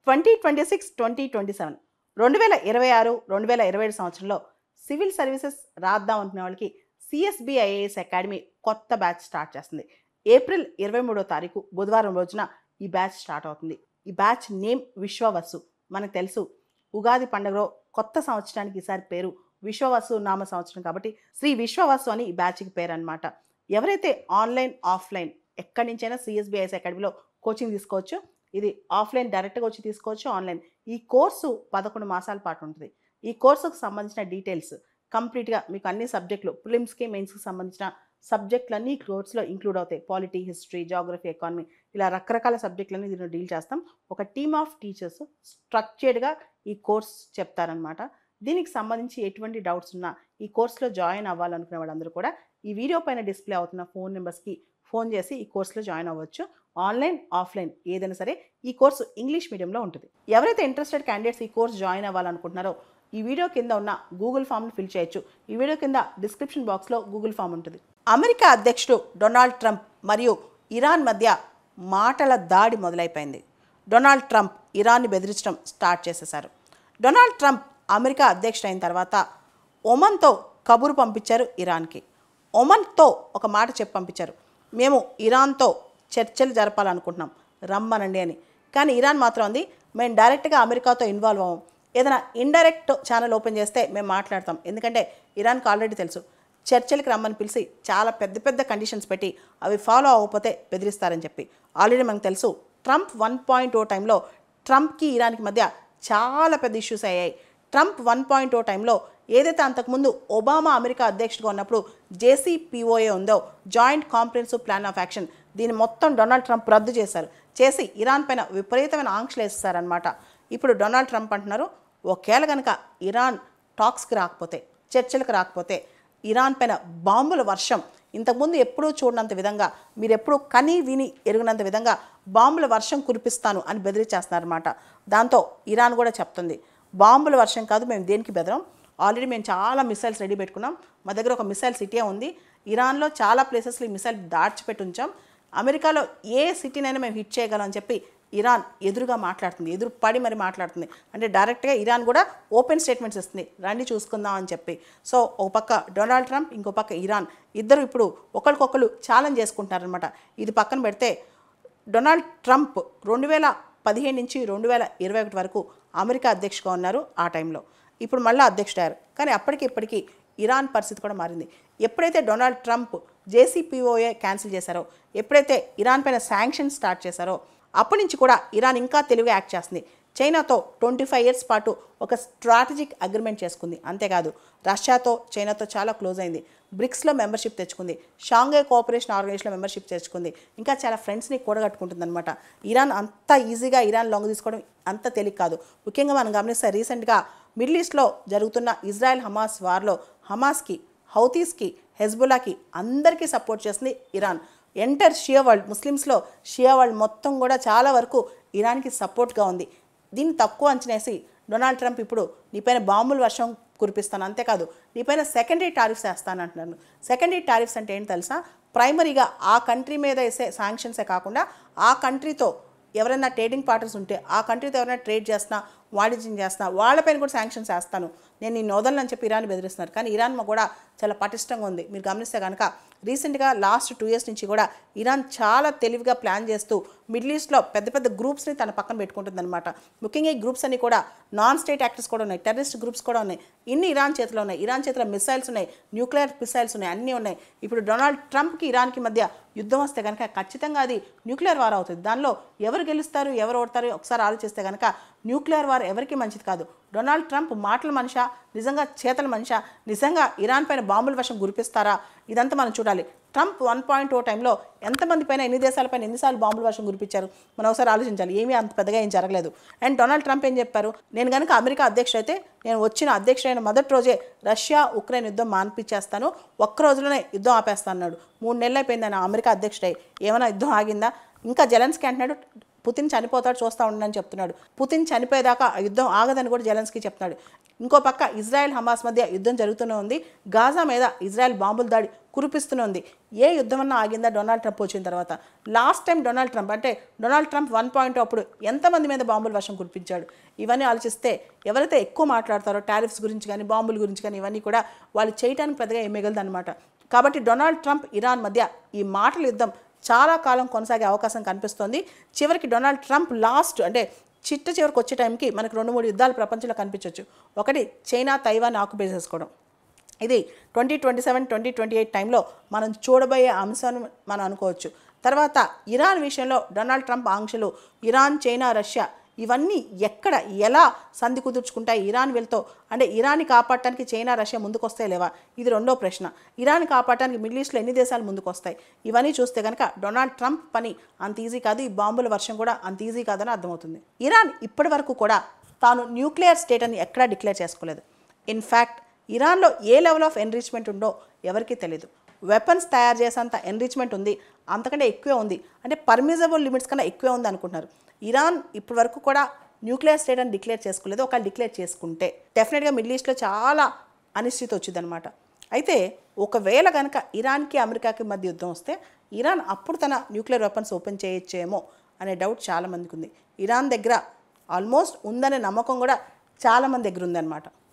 2026 2027 2026 2027 సంవత్సరంలో civil services రాద్దాం అనుకునే వాళ్ళకి సిఎస్బి ఐఏఎస్ అకాడమీ కొత్త బ్యాచ్ స్టార్ట్ చేస్తుంది. ఏప్రిల్ 23వ తారీఖు బుధవారం రోజున ఈ బ్యాచ్ స్టార్ట్ అవుతుంది. ఈ బ్యాచ్ నేమ్ విశ్వవసు. మనకు తెలుసు ఉగాది పండుగలో కొత్త సంవత్సరానికి ఈసారి పేరు విశ్వవసు నామ సంవత్సరం కాబట్టి శ్రీ విశ్వవసు అని ఈ బ్యాచ్కి పేరు అనమాట. ఎవరైతే ఆన్లైన్ ఆఫ్లైన్ ఎక్కడి నుంచైనా సిఎస్బి ఐఏఎస్ అకాడమీలో కోచింగ్ తీసుకోవచ్చు. ఇది ఆఫ్లైన్ డైరెక్ట్గా వచ్చి తీసుకోవచ్చు, ఆన్లైన్. ఈ కోర్సు 11 మాసాల పాటు ఉంటుంది. ఈ కోర్సుకు సంబంధించిన డీటెయిల్స్ కంప్లీట్గా మీకు అన్ని సబ్జెక్టులు ప్రిలిమ్స్కి మెయిన్స్కి సంబంధించిన సబ్జెక్టులన్నీ కోర్సులో ఇంక్లూడ్ అవుతాయి. పాలిటీ, హిస్టరీ, జాగ్రఫీ, ఎకానమీ ఇలా రకరకాల సబ్జెక్టులన్నీ దీనిలో డీల్ చేస్తాం. ఒక టీమ్ ఆఫ్ టీచర్స్ స్ట్రక్చర్డ్గా ఈ కోర్స్ చెప్తారనమాట. దీనికి సంబంధించి ఎటువంటి డౌట్స్ ఉన్నా ఈ కోర్సులో జాయిన్ అవ్వాలనుకునే వాళ్ళందరూ కూడా ఈ వీడియో పైన డిస్ప్లే అవుతున్న ఫోన్ నెంబర్స్కి ఫోన్ చేసి ఈ కోర్సులో జాయిన్ అవ్వచ్చు. ఆన్లైన్ ఆఫ్లైన్ ఏదైనా సరే ఈ కోర్సు ఇంగ్లీష్ మీడియంలో ఉంటుంది. ఎవరైతే ఇంట్రెస్టెడ్ క్యాండిడేట్స్ ఈ కోర్స్ జాయిన్ అవ్వాలనుకుంటున్నారో ఈ వీడియో కింద ఉన్న గూగుల్ ఫామ్ని ఫిల్ చేయొచ్చు. ఈ వీడియో కింద డిస్క్రిప్షన్ బాక్స్లో గూగుల్ ఫామ్ ఉంటుంది. అమెరికా అధ్యక్షుడు డొనాల్డ్ ట్రంప్ మరియు ఇరాన్ మధ్య మాటల దాడి మొదలైపోయింది. డొనాల్డ్ ట్రంప్ ఇరాన్ని బెదిరించడం స్టార్ట్ చేసేశారు. డొనాల్డ్ ట్రంప్ అమెరికా అధ్యక్షుడు అయిన తర్వాత ఒమన్తో కబురు పంపించారు ఇరాన్కి. ఒమన్తో ఒక మాట చెప్పి పంపించారు, మేము ఇరాన్తో చర్చలు జరపాలనుకుంటున్నాం, రమ్మనండి అని. కానీ ఇరాన్ మాత్రం అంది, మేము డైరెక్ట్గా అమెరికాతో ఇన్వాల్వ్ అవ్వం, ఏదైనా ఇండైరెక్ట్ ఛానల్ ఓపెన్ చేస్తే మేము మాట్లాడతాం. ఎందుకంటే ఇరాన్కి ఆల్రెడీ తెలుసు చర్చలకు రమ్మని పిలిచి చాలా పెద్ద పెద్ద కండిషన్స్ పెట్టి అవి ఫాలో అవ్వకపోతే బెదిరిస్తారని చెప్పి. ఆల్రెడీ మనకు తెలుసు ట్రంప్ 1.0 టైంలో ట్రంప్కి ఇరాన్కి మధ్య చాలా పెద్ద ఇష్యూస్ అయ్యాయి. ట్రంప్ 1.0 టైంలో ఏదైతే అంతకుముందు ఒబామా అమెరికా అధ్యక్షుడిగా ఉన్నప్పుడు JCPOA ఉందో, joint comprehensive plan of action, దీన్ని మొత్తం డొనాల్డ్ ట్రంప్ రద్దు చేసి ఇరాన్ పైన విపరీతమైన ఆంక్షలు వేస్తారనమాట. ఇప్పుడు డొనాల్డ్ ట్రంప్ అంటున్నారు, ఒకవేళ కనుక ఇరాన్ టాక్స్కి రాకపోతే, చర్చలకు రాకపోతే ఇరాన్ పైన బాంబుల వర్షం, ఇంతకుముందు ఎప్పుడూ చూడనంత విధంగా, మీరు ఎప్పుడూ కని విని ఎరుగినంత విధంగా బాంబుల వర్షం కురిపిస్తాను అని బెదిరించేస్తున్నారన్నమాట. దాంతో ఇరాన్ కూడా చెప్తుంది, బాంబుల వర్షం కాదు, మేము దేనికి బెదరం, ఆల్రెడీ మేము చాలా మిసైల్స్ రెడీ పెట్టుకున్నాం, మా దగ్గర ఒక మిసైల్ సిటీ ఉంది, ఇరాన్లో చాలా ప్లేసెస్లో ఈ మిసైల్ దాచిపెట్టి ఉంచాం, అమెరికాలో ఏ సిటీనైనా మేము హిట్ చేయగలం అని చెప్పి ఇరాన్ ఎదురుగా మాట్లాడుతుంది, ఎదురు పడి మరి మాట్లాడుతుంది. అంటే డైరెక్ట్గా ఇరాన్ కూడా ఓపెన్ స్టేట్మెంట్స్ ఇస్తుంది, రండి చూసుకుందాం అని చెప్పి. సో ఒక పక్క డొనాల్డ్ ట్రంప్, ఇంకో పక్క ఇరాన్, ఇద్దరు ఇప్పుడు ఒకరికొకరు ఛాలెంజ్ చేసుకుంటారనమాట. ఇది పక్కన పెడితే డొనాల్డ్ ట్రంప్ 2015 నుంచి 2021 వరకు అమెరికా అధ్యక్షుడిగా ఉన్నారు. ఆ టైంలో ఇప్పుడు మళ్ళీ అధ్యక్షుడయ్యారు. కానీ ఇప్పటికీ ఇరాన్ పరిస్థితి కూడా మారింది. ఎప్పుడైతే డొనాల్డ్ ట్రంప్ JCPOA క్యాన్సిల్ చేశారో, ఎప్పుడైతే ఇరాన్ పైన శాంక్షన్స్ స్టార్ట్ చేశారో అప్పటి నుంచి కూడా ఇరాన్ ఇంకా తెలివిగా యాక్ట్ చేస్తుంది. చైనాతో 25 ఇయర్స్ పాటు ఒక స్ట్రాటజిక్ అగ్రిమెంట్ చేసుకుంది. అంతేకాదు రష్యాతో, చైనాతో చాలా క్లోజ్ అయింది. బ్రిక్స్లో మెంబర్షిప్ తెచ్చుకుంది, షాంఘై కోఆపరేషన్ ఆర్గనైజేషన్లో మెంబర్షిప్ తెచ్చుకుంది, ఇంకా చాలా ఫ్రెండ్స్ని కూడగట్టుకుంటుంది అనమాట. ఇరాన్ అంత ఈజీగా ఇరాన్ లొంగ తీసుకోవడం అంత తేలిక కాదు. ముఖ్యంగా మనం గమనిస్తే రీసెంట్గా మిడిల్ ఈస్ట్లో జరుగుతున్న ఇజ్రాయెల్ హమాస్ వార్లో హమాస్కి, హౌతీస్కి, హెజ్బుల్లాకి అందరికీ సపోర్ట్ చేస్తుంది ఇరాన్. ఎంటర్ షియా వరల్డ్, ముస్లిమ్స్లో షియా వరల్డ్ మొత్తం కూడా చాలా వరకు ఇరాన్కి సపోర్ట్గా ఉంది. దీన్ని తక్కువ అంచనేసి డొనాల్డ్ ట్రంప్ ఇప్పుడు నీపైన బాంబుల వర్షం కురిపిస్తాను, అంతేకాదు నీపైన సెకండరీ టారిఫ్స్ వేస్తాను అంటున్నాను. సెకండరీ టారిఫ్స్ అంటే ఏంటి తెలుసా? ప్రైమరీగా ఆ కంట్రీ మీద వేసే శాంక్షన్సే కాకుండా ఆ కంట్రీతో ఎవరైనా ట్రేడింగ్ పార్ట్నర్స్ ఉంటే, ఆ కంట్రీతో ఎవరైనా ట్రేడ్ చేస్తున్నా, వాణిజ్యం చేస్తున్నా వాళ్ళపైన కూడా శాంక్షన్స్ వేస్తాను, నేను ఈ వదలని చెప్పి ఇరాన్ బెదిరిస్తున్నారు. కానీ ఇరాన్ కూడా చాలా పటిష్టంగా ఉంది. మీరు గమనిస్తే కనుక రీసెంట్గా లాస్ట్ 2 ఇయర్స్ నుంచి కూడా ఇరాన్ చాలా తెలివిగా ప్లాన్ చేస్తూ మిడిల్ ఈస్ట్లో పెద్ద పెద్ద గ్రూప్స్ని తన పక్కన పెట్టుకుంటుంది అనమాట. ముఖ్యంగా ఈ గ్రూప్స్ అన్ని కూడా నాన్ స్టేట్ యాక్టర్స్ కూడా ఉన్నాయి, టెర్రరిస్ట్ గ్రూప్స్ కూడా ఉన్నాయి. ఇన్ని ఇరాన్ చేతిలో ఉన్నాయి. ఇరాన్ చేతిలో మిసైల్స్ ఉన్నాయి, న్యూక్లియర్ మిసైల్స్ ఉన్నాయి, అన్నీ ఉన్నాయి. ఇప్పుడు డొనాల్డ్ ట్రంప్కి ఇరాన్కి మధ్య యుద్ధం వస్తే కనుక ఖచ్చితంగా అది న్యూక్లియర్ వార్ అవుతుంది. దానిలో ఎవరు గెలుస్తారు, ఎవరు ఓడతారు ఒకసారి ఆలోచిస్తే కనుక న్యూక్లియర్ వార్ ఎవరికి మంచిది కాదు. డొనాల్డ్ ట్రంప్ మాటల మనిషా, నిజంగా చేతల మనిషా, నిజంగా ఇరాన్ పైన బాంబుల వర్షం కురిపిస్తారా, ఇదంతా మనం చూడాలి. ట్రంప్ 1.0 టైంలో ఎంతమంది పైన, ఎన్ని దేశాలపైన ఎన్నిసార్లు బాంబుల వర్షం కురిపించారు మనం ఒకసారి ఆలోచించాలి. ఏమీ అంత పెద్దగా ఏం జరగలేదు. అండ్ డొనాల్డ్ ట్రంప్ ఏం చెప్పారు, నేను కనుక అమెరికా అధ్యక్షుడైతే నేను వచ్చిన అధ్యక్షుడైన మొదటి రోజే రష్యా ఉక్రెయిన్ యుద్ధం మాన్పించేస్తాను, ఒక్క రోజులోనే యుద్ధం ఆపేస్తాను అన్నాడు. 3 నెలలు అయిపోయింది ఆయన అమెరికా అధ్యక్షుడై, ఏమైనా యుద్ధం ఆగిందా? ఇంకా జెలెన్స్కీ అంటున్నాడు పుతిన్ చనిపోతాడు చూస్తూ ఉండని చెప్తున్నాడు. పుతిన్ చనిపోయేదాకా ఆ యుద్ధం ఆగదని కూడా జెలెన్స్కీ చెప్తున్నాడు. ఇంకో పక్క ఇజ్రాయెల్ హమాస్ మధ్య యుద్ధం జరుగుతూనే ఉంది. గాజా మీద ఇజ్రాయెల్ బాంబుల దాడి కురిపిస్తూనే ఉంది. ఏ యుద్ధం అన్నా ఆగిందా డొనాల్డ్ ట్రంప్ వచ్చిన తర్వాత? లాస్ట్ టైం డొనాల్డ్ ట్రంప్ 1.0 అప్పుడు ఎంతమంది మీద బాంబుల వర్షం కురిపించాడు? ఇవన్నీ ఆలోచిస్తే ఎవరైతే ఎక్కువ మాట్లాడతారో టారిఫ్స్ గురించి కానీ బాంబుల గురించి కానీ ఇవన్నీ కూడా వాళ్ళు చేయడానికి పెద్దగా ఏం మిగలదు అనమాట. కాబట్టి డొనాల్డ్ ట్రంప్ ఇరాన్ మధ్య ఈ మాటల యుద్ధం చాలా కాలం కొనసాగే అవకాశం కనిపిస్తోంది. చివరికి డొనాల్డ్ ట్రంప్ లాస్ట్ అంటే చివరికి వచ్చే టైంకి మనకు 2-3 యుద్ధాలు ప్రపంచంలో కనిపించవచ్చు. ఒకటి చైనా తైవాన్ ఆక్యుపై చేసుకోవడం, ఇది 2027, 2028 టైంలో మనం చూడబోయే అంశాన్ని మనం అనుకోవచ్చు. తర్వాత ఇరాన్ విషయంలో డొనాల్డ్ ట్రంప్ ఆంక్షలు, ఇరాన్ చైనా రష్యా ఇవన్నీ ఎక్కడ ఎలా సంధి కుదుర్చుకుంటాయి ఇరాన్ వీళ్ళతో? అంటే ఇరాన్ని కాపాడటానికి చైనా రష్యా ముందుకు వస్తాయి లేవా? ఇది రెండో ప్రశ్న. ఇరాన్ని కాపాడటానికి మిడిల్ ఈస్ట్లో ఎన్ని దేశాలు ముందుకు వస్తాయి? ఇవన్నీ చూస్తే కనుక డొనాల్డ్ ట్రంప్ పని అంత ఈజీ కాదు, ఈ బాంబుల వర్షం కూడా అంత ఈజీ కాదని అర్థమవుతుంది. ఇరాన్ ఇప్పటి వరకు కూడా తాను న్యూక్లియర్ స్టేట్ అని ఎక్కడా డిక్లేర్ చేసుకోలేదు. ఇన్ఫ్యాక్ట్ ఇరాన్లో ఏ లెవెల్ ఆఫ్ ఎన్రిచ్మెంట్ ఉందో ఎవరికీ తెలియదు. వెపన్స్ తయారు చేసేంత ఎన్రిచ్మెంట్ ఉంది, అంతకంటే ఎక్కువే ఉంది, అంటే పర్మిజబుల్ లిమిట్స్ కన్నా ఎక్కువే ఉంది అనుకుంటున్నారు. ఇరాన్ ఇప్పటి వరకు కూడా న్యూక్లియర్ స్టేట్ అని డిక్లేర్ చేసుకోలేదు. ఒకవేళ డిక్లేర్ చేసుకుంటే డెఫినెట్గా మిడిల్ ఈస్ట్లో చాలా అనిశ్చితి వచ్చిందనమాట. అయితే ఒకవేళ కనుక ఇరాన్కి అమెరికాకి మధ్య యుద్ధం వస్తే ఇరాన్ అప్పుడు తన న్యూక్లియర్ వెపన్స్ ఓపెన్ చేయొచ్చేమో అనే డౌట్ చాలామందికి ఉంది. ఇరాన్ దగ్గర ఆల్మోస్ట్ ఉందనే నమ్మకం కూడా చాలామంది దగ్గర ఉందన్నమాట.